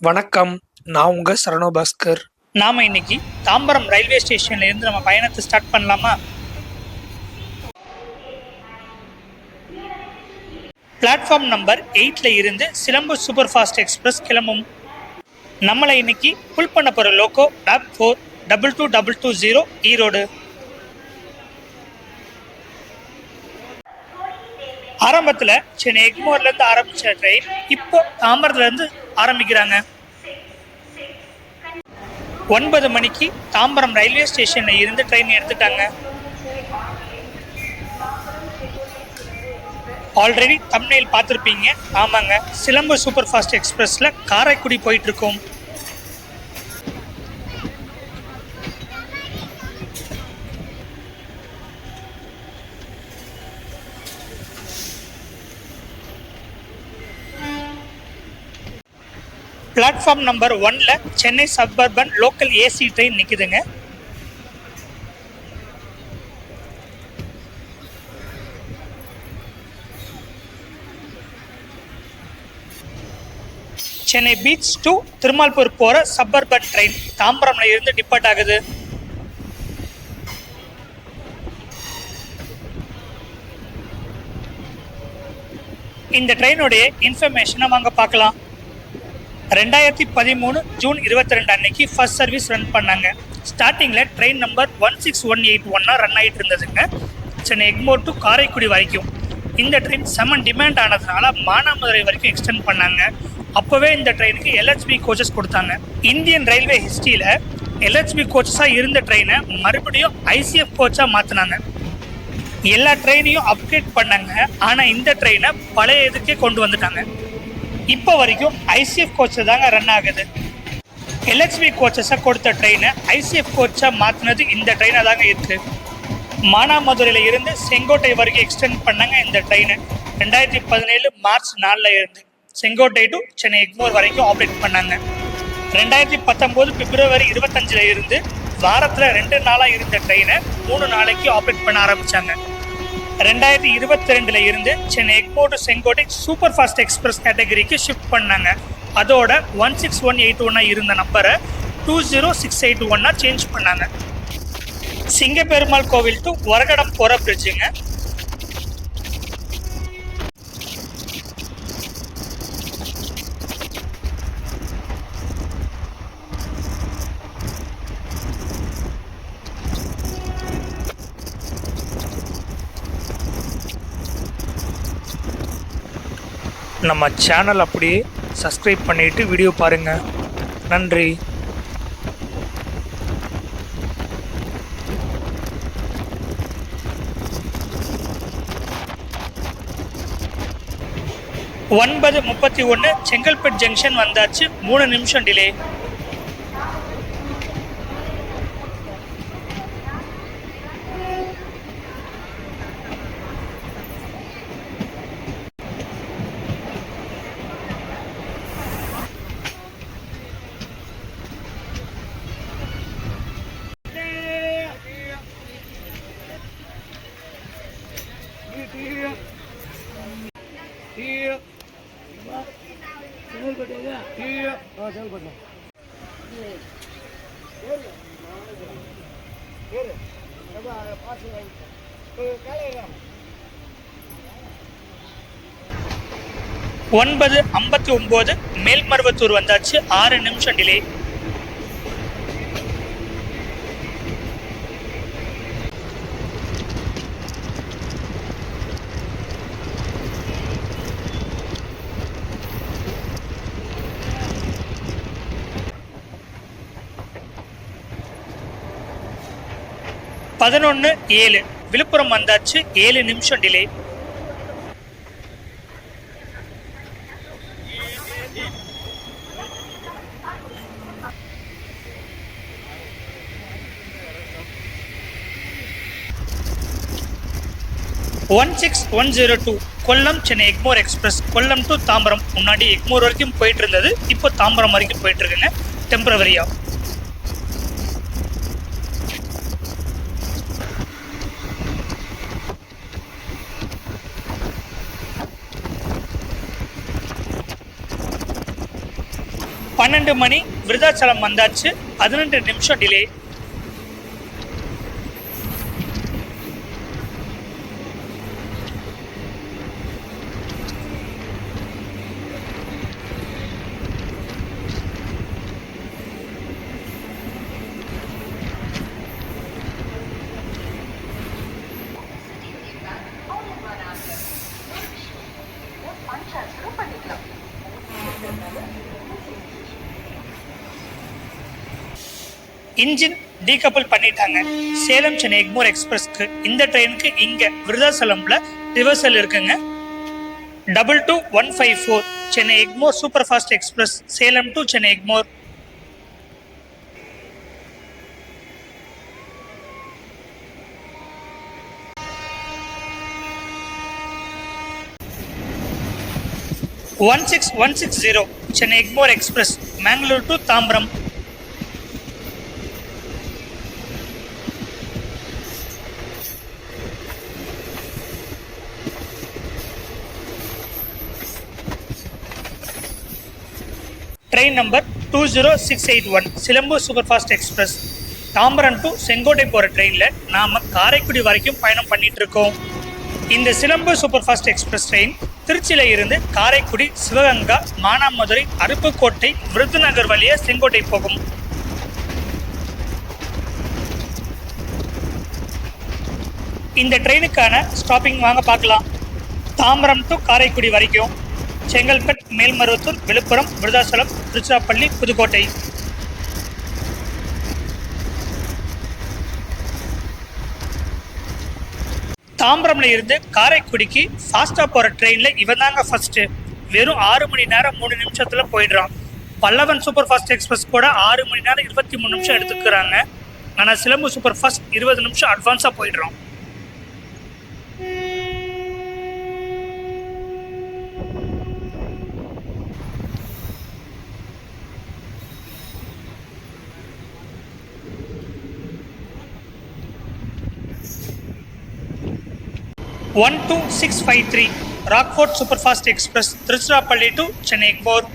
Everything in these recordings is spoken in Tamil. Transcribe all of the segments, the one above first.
வணக்கம். நான் உங்க சரவணபாஸ்கர். நாம இன்னைக்கு தாம்பரம் ரயில்வே ஸ்டேஷன்ல இருந்து நம்ம பயணத்தை ஸ்டார்ட் பண்ணலாமா? பிளாட்ஃபார்ம் நம்பர் 8ல இருந்து சிலம்பு சூப்பர் ஃபாஸ்ட் எக்ஸ்பிரஸ் கிளம்பும். நம்மளை இன்னைக்கு புல் பண்ண போற லோகோ டாப் 4 22220 ஈரோடு. ஆரம்பத்துல சென்னை எக்மோர்ல இருந்து ஆரம்பிச்ச ட்ரெயின் இப்போ தாம்பரத்துல இருந்து ஆரம்பிக்கிறாங்க. 9 மணிக்கு தாம்பரம் ரயில்வே ஸ்டேஷன்ல இருந்து ட்ரெயின் எடுத்துட்டாங்க. ஆல்ரெடி தம்ப்நெயில் பார்த்துருப்பீங்க. ஆமாங்க, சிலம்பு சூப்பர் ஃபாஸ்ட் எக்ஸ்பிரஸ்ல காரைக்குடி போயிட்டு இருக்கோம். பிளாட்ஃபார்ம் நம்பர் 1ல Chennai suburban local AC train நிற்குதுங்க. சென்னை பீச் டு திருமால்பூர் போற சப்பர்பன் ட்ரெயின் தாம்பரம்ல இருந்து டிபார்ட் ஆகுது. இந்த ட்ரெயினுடைய இன்ஃபர்மேஷனை வாங்க பார்க்கலாம். 2013 ஜூன் 22 அன்னைக்கு ஃபர்ஸ்ட் சர்வீஸ் ரன் பண்ணாங்க. ஸ்டார்டிங்கில் ட்ரெயின் நம்பர் 16181 ரன் ஆகிட்டு இருந்ததுங்க, சென்னை எக்மோர் டு காரைக்குடி வரைக்கும். இந்த ட்ரெயின் செமன் டிமாண்ட் ஆனதுனால மானாமதுரை வரைக்கும் எக்ஸ்டெண்ட் பண்ணாங்க. அப்போவே இந்த ட்ரெயினுக்கு எல்ஹெச்பி கோச்சஸ் கொடுத்தாங்க. இந்தியன் ரயில்வே ஹிஸ்ட்ரியில் எல்ஹெச்பி கோச்சஸாக இருந்த ட்ரெயினை மறுபடியும் ஐசிஎஃப் கோச்சாக மாற்றினாங்க. எல்லா ட்ரெயினையும் அப்கிரேட் பண்ணாங்க. ஆனால் இந்த ட்ரெயினை பழைய இதுக்கே கொண்டு வந்துட்டாங்க. இப்போ வரைக்கும் ஐசிஎஃப் கோச்சை தாங்க ரன் ஆகுது. எல்ஹெச்பி கோச்சஸை கொடுத்த ட்ரெயினை ஐசிஎஃப் கோச்சாக மாற்றினது இந்த ட்ரெயினாக தாங்க இருக்குது. மானாமதுரையில் இருந்து செங்கோட்டை வரைக்கும் எக்ஸ்டெண்ட் பண்ணாங்க இந்த ட்ரெயினை. 2017 மார்ச் 4ல் இருந்து செங்கோட்டை டு சென்னை எக்மோர் வரைக்கும் ஆப்ரேட் பண்ணாங்க. 2019 பிப்ரவரி 25ல் இருந்து வாரத்தில் 2 நாளாக இருந்த ட்ரெயினை 3 நாளைக்கு ஆப்ரேட் பண்ண ஆரம்பித்தாங்க. 2022ல் இருந்து Chennai Egmore to Sengottai super fast express கேட்டகரிக்கு ஷிஃப்ட் பண்ணாங்க. அதோட 16181 இருந்த நம்பரை 20681 சேஞ்ச் பண்ணாங்க. சிங்கப்பெருமாள் கோவில் டு வரகடம் போகிற பிரிட்ஜுங்க. நம்ம சேனல் அப்படியே சப்ஸ்கிரைப் பண்ணிட்டு வீடியோ பாருங்க. நன்றி. ஒன்பது 31 செங்கல்பட்டு ஜங்ஷன் வந்தாச்சு. 3 நிமிஷம் டிலே. ஒன்பது 59 மேல்மருவத்தூர் வந்தாச்சு. 6 நிமிஷம் டிலே. பதினொன்று 7 விழுப்புரம் வந்தாச்சு. 7 நிமிஷம் delay. One 6102 Kollam Chennai Egmore express Kollam to Tambaram. முன்னாடி எக்மோர் வரைக்கும் போயிட்டு இருந்தது, இப்போ தாம்பரம் வரைக்கும் போயிட்டு இருக்குங்க டெம்பரவரியா. 12 மணி விருதாச்சலம் வந்தாச்சு. 18 நிமிஷம் டிலே. இன்ஜின் டீகப்பிள் பண்ணிட்டாங்க. சேலம் சென்னை எக்மோர் எக்ஸ்பிரஸ்க்கு இந்த ட்ரெயினுக்கு இங்க விருதாச்சலம்ல ரிவர்சல் இருக்குங்க. 22154 Chennai Egmore super fast express Salem to Chennai Egmore. One 16160 Chennai Egmore express Mangalore to Tambaram. Train number 20681 சிலம்பு super fast express. Tambaram to Sengottai போகிற ட்ரெயினில் நாம் காரைக்குடி வரைக்கும் பயணம் பண்ணிட்டு இருக்கோம். இந்த சிலம்பு சூப்பர் ஃபாஸ்ட் எக்ஸ்பிரஸ் ட்ரெயின் திருச்சியில் இருந்து காரைக்குடி, சிவகங்கா, மானாமதுரை, அருப்புக்கோட்டை, விருதுநகர் வழியாக செங்கோட்டை போகும். இந்த ட்ரெயினுக்கான ஸ்டாப்பிங் வாங்க பார்க்கலாம். தாம்பரம் டு காரைக்குடி வரைக்கும், செங்கல்பட், மேல்மருவத்தூர், விழுப்புரம், விருதாச்சலம், திருச்சிராப்பள்ளி, புதுக்கோட்டை. தாம்பரம்ல இருந்து காரைக்குடிக்கு ஃபாஸ்டா போற ட்ரெயின்ல இவன் தாங்க ஃபர்ஸ்ட். வெறும் 6 மணி நேரம் 3 நிமிஷத்துல போயிடுறான். பல்லவன் சூப்பர் ஃபாஸ்ட் எக்ஸ்பிரஸ் கூட 6 மணி நேரம் 23 நிமிஷம் எடுத்துக்கிறாங்க. ஆனா சிலம்பு சூப்பர் ஃபாஸ்ட் 20 நிமிஷம் அட்வான்ஸா போயிடுறோம். One 2653 Rockfort super fast express Tiruchirappalli to Chennai Egmore.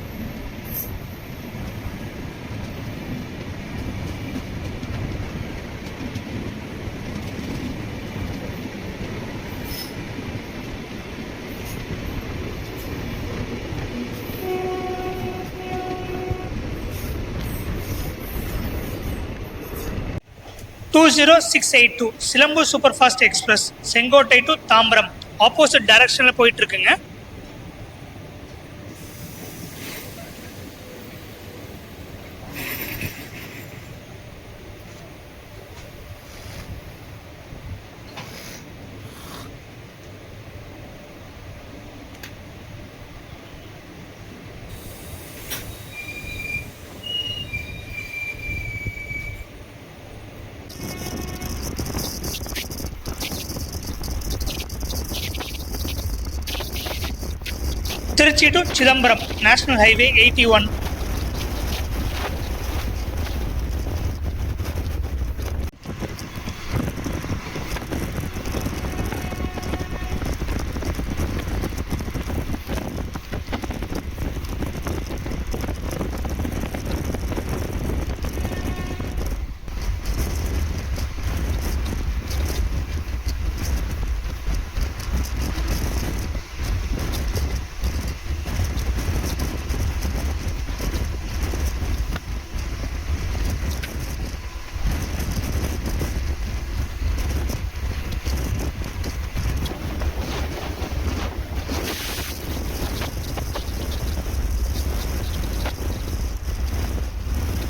Two 0682 Silambu super fast express Sengottai to Tambaram opposite டைரக்ஷனில் போயிட்டு இருக்குங்க. Trichy to Chidambaram national highway 81.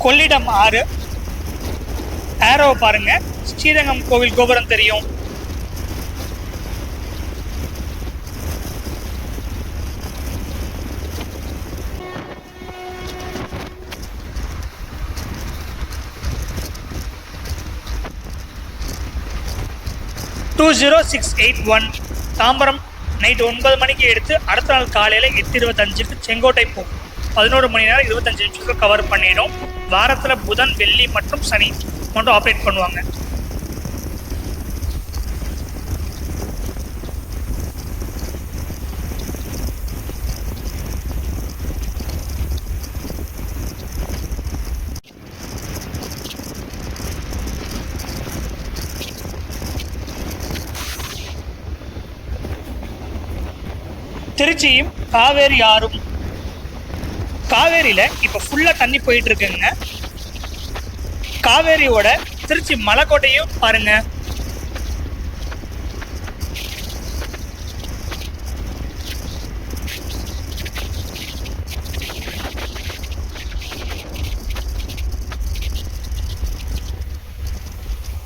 Kollidam 6 arrow பாருங்க. ஸ்ரீரங்கம் கோவில் கோபுரம் தெரியும். டூ 0681 தாம்பரம் நைட்டு 9 மணிக்கு எடுத்து அடுத்த நாள் காலையில் 8:25க்கு செங்கோட்டை போகும். 11 மணி நேரம் 25 நிமிஷத்துக்கு கவர் பண்ணிடும். வாரத்தில் புதன், வெள்ளி மற்றும் சனி மட்டும் ஆப்ரேட் பண்ணுவாங்க. திருச்சியும் காவேரி ஆறும். காவேரியில இப்ப ஃபுல்லா தண்ணி போயிட்டு இருக்குங்க. காவேரியோட திருச்சி மலைக்கோட்டையும் பாருங்க.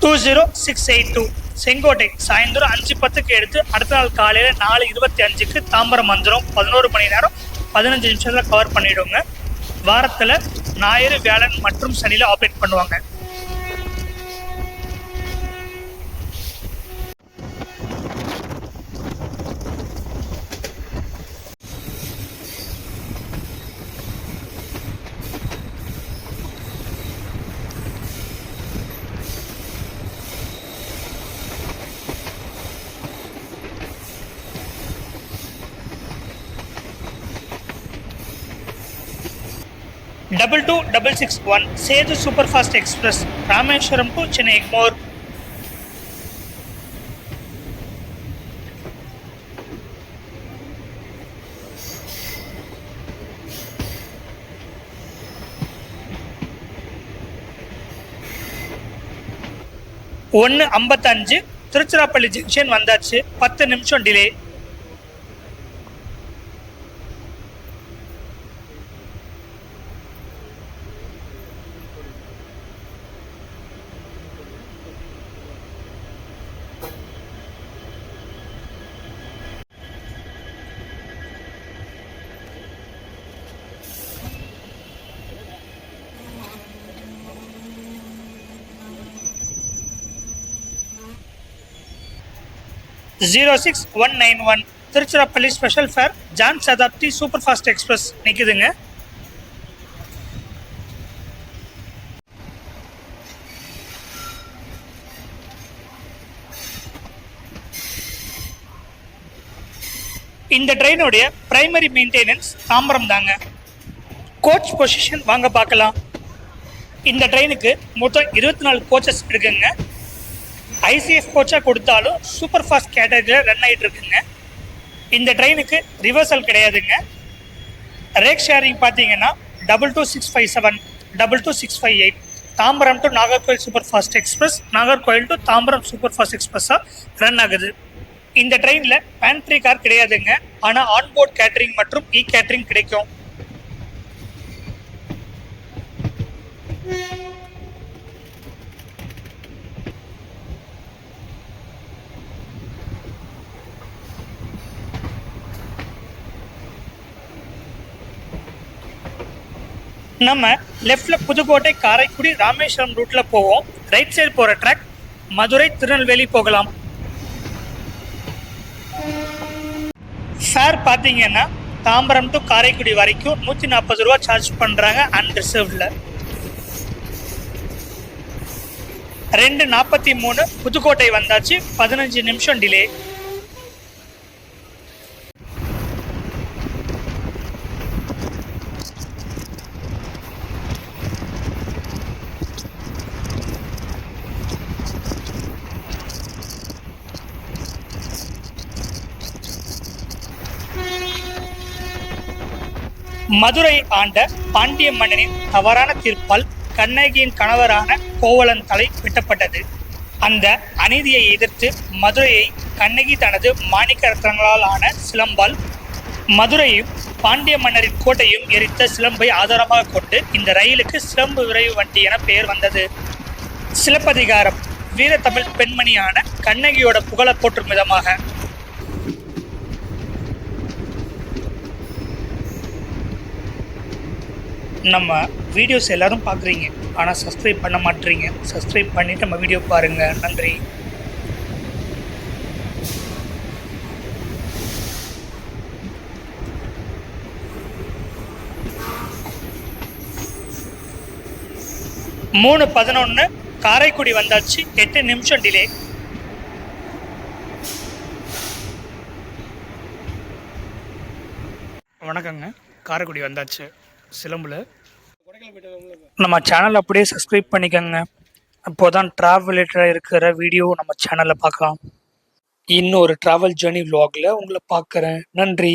டூ 0682 செங்கோட்டை சாயந்தரம் 5:10 எடுத்து அடுத்த நாள் காலையில 4:25 தாம்பரம் வந்துடும். 11 மணி நேரம் 15 நிமிஷத்துல கவர் பண்ணிடுவோங்க. வாரத்துல ஞாயிறு, வியாழன் மற்றும் சனியில ஆப்ரேட் பண்ணுவாங்க. Double 2661 Sedu Superfast Express Rameshwaram to Chennai Egmore. ஒன்று 55 திருச்சிராப்பள்ளி ஜங்ஷன் வந்தாச்சு. 10 நிமிஷம் delay. Zero 6191 Tiruchirappalli special fare Jan Shatabdi super fast express நிற்குதுங்க. இந்த ட்ரெயினுடைய பிரைமரி மெயின்டெனன்ஸ் தாம்பரம் தாங்க. கோச் பொசிஷன் வாங்க பார்க்கலாம். இந்த ட்ரெயினுக்கு மொத்தம் 24 கோச்சஸ் இருக்குங்க. ஐசிஎஃப் கோச்சாக கொடுத்தாலும் சூப்பர் ஃபாஸ்ட் கேட்டகரியில் ரன் ஆகிட்டு இருக்குங்க. இந்த ட்ரெயினுக்கு ரிவர்சல் கிடையாதுங்க. ரேக் ஷேரிங் பார்த்தீங்கன்னா 22657 22658 Tambaram to Nagercoil super fast express, Nagercoil to Tambaram super fast எக்ஸ்பிரஸாக ரன் ஆகுது. இந்த ட்ரெயினில் பேண்ட்ரி கார் கிடையாதுங்க. ஆனால் ஆன்போர்ட் கேட்டரிங் மற்றும் இ கேட்டரிங் கிடைக்கும். நம்ம லெஃப்டில் புதுக்கோட்டை, காரைக்குடி, ராமேஸ்வரம் ரூட்டில் போவோம். ரைட் சைடு போகிற ட்ராக் மதுரை, திருநெல்வேலி போகலாம். ஃபேர் பார்த்தீங்கன்னா தாம்பரம் டு காரைக்குடி வரைக்கும் 140 ரூபா சார்ஜ் பண்ணுறாங்க அன்ரிசர்வ்டில். 2:43 புதுக்கோட்டை வந்தாச்சு. 15 நிமிஷம் டிலே. மதுரை ஆண்ட பாண்டிய மன்னனின் தவறான தீர்ப்பால் கண்ணகியின் கணவரான கோவலன் தலை வெட்டப்பட்டது. அந்த அநீதியை எதிர்த்து மதுரையை கண்ணகி தனது மாணிக்க ரத்னங்களால் ஆன சிலம்பால் மதுரையும் பாண்டிய மன்னரின் கோட்டையும் எரித்த சிலம்பை ஆதாரமாக கொண்டு இந்த ரயிலுக்கு சிலம்பு விரைவு வண்டி என பெயர் வந்தது. சிலப்பதிகாரம் வீரத்தமிழ் பெண்மணியான கண்ணகியோட புகழ போற்றும் விதமாக. நம்ம வீடியோஸ் எல்லாரும் பார்க்குறீங்க, ஆனால் சப்ஸ்கிரைப் பண்ண மாட்டேறீங்க. சப்ஸ்கிரைப் பண்ணிவிட்டு நம்ம வீடியோ பாருங்கள். நன்றி. மூணு 11 காரைக்குடி வந்தாச்சு. 8 நிமிஷம் டிலே. வணக்கங்க. காரைக்குடி வந்தாச்சு. சிலம்புல நம்ம சேனல் அப்படியே சப்ஸ்கிரைப் பண்ணிக்கோங்க. அப்போதான் ட்ராவல் ரிலேட்டடாக இருக்கிற வீடியோ நம்ம சேனலில் பார்க்கலாம். இன்னொரு ட்ராவல் ஜேர்னி விலாகில் உங்களை பார்க்குறேன். நன்றி.